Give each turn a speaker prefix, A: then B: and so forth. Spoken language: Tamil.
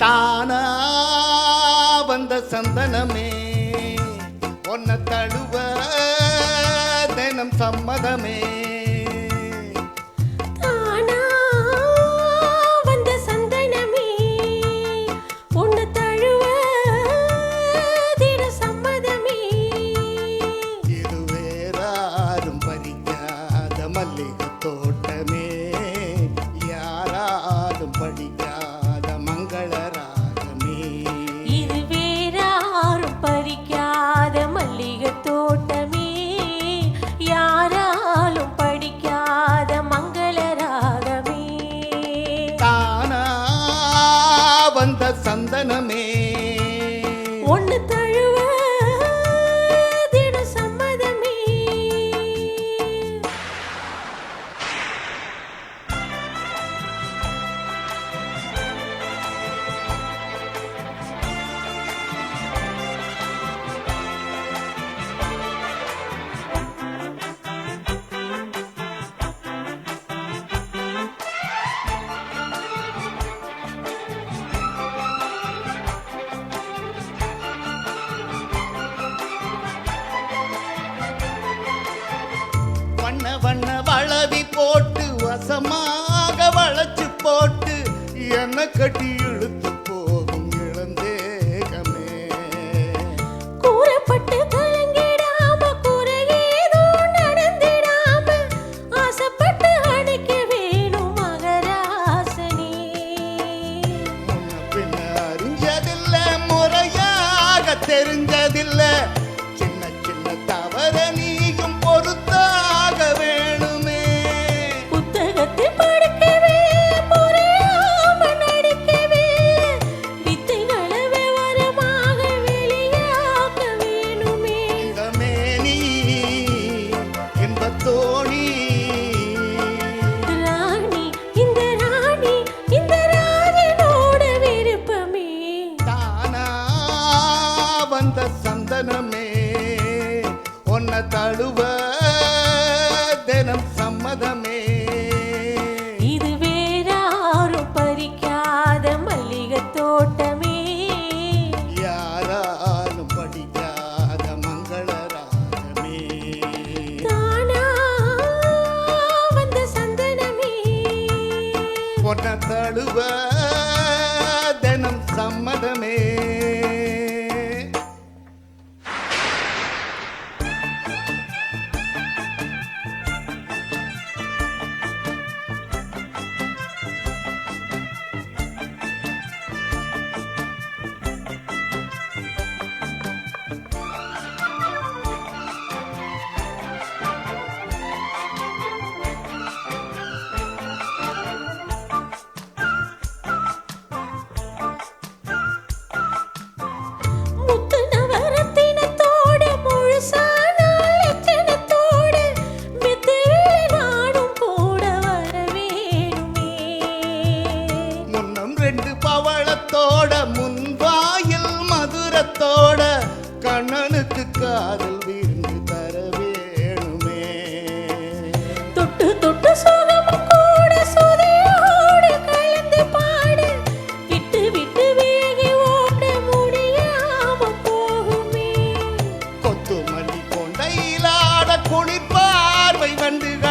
A: தானா வந்த சந்தனமே ஒன்ன தழுவ தினம் சம்மதமே.
B: தானா வந்த சந்தனமே ஒன்ன தழுவ தினம் சம்மதமே.
A: இது வேறாரும் பறிக்காத மல்லிகை தோட்டமே, யாராலும் படிக்காத மங்கள ராகமே.
B: இது வேறாரும் பறிக்காத மல்லிகை தோட்டமே, யாராலும் படிக்காத மங்கள ராகமே.
A: தானா வந்த சந்தனமே
B: ஒன்னு தழுவ தினம் சம்மதமே.
A: வண்ண வண்ண வளவி போட்டு வசமாக வளைச்சு போட்டு என்ன கட்டி இழுத்து போகும் இளந்தேகமே.
B: கூறப்பட்டு கலங்கிடாம குறையேதோ நடந்திடாம ஆசைப்பட்டு அணைக்க வேணும் மகராசனே.
A: முன்ன பின்ன அறிஞ்சதில்லை, முறையாக தெரிஞ்சதில்லை, சின்ன சின்ன தவற நீயும் பொறுத்தாக வேணுமே.
B: புத்தகத்தை படிக்கவே புரியாம நடிக்கவே வித்தைகளை விவரமாக வெளியாக்க வேணுமே.
A: இந்த மேனி இன்பத் தோணி
B: ராணி இந்த ராணி இந்த ராஜனோட விருப்பமே.
A: தானா வந்த சந்தனமே ஒன்ன தழுவ தினம் சம்மதமே.
B: இது வேறாரும் பறிக்காத மல்லிகை தோட்டமே,
A: யாராலும் படிக்காத மங்கள ராகமே.
B: தானா வந்த சந்தனமே
A: ஒன்ன தழுவ தினம் சம்மதமே.
B: முத்து நவரத்தினத்தோட முழுசான லட்சணத்தோட மெத்தையில நானும் கூட வர வேணுமே.
A: முன்னம் ரெண்டு பவளத்தோட முன்வாயில் மதுரத்தோட கண்ணனுக்கு காதல் விருந்து தர வேணுமே.
B: தொட்டு தொட்டு சோகமும் கூட சுதியோடு கலந்து பாட விட்டு விட்டு வேகி ஓட முடியாம போகுமே.
A: கொத்து மல்லி கொண்டையிலாட குளிர் பார்வை வண்டுகள்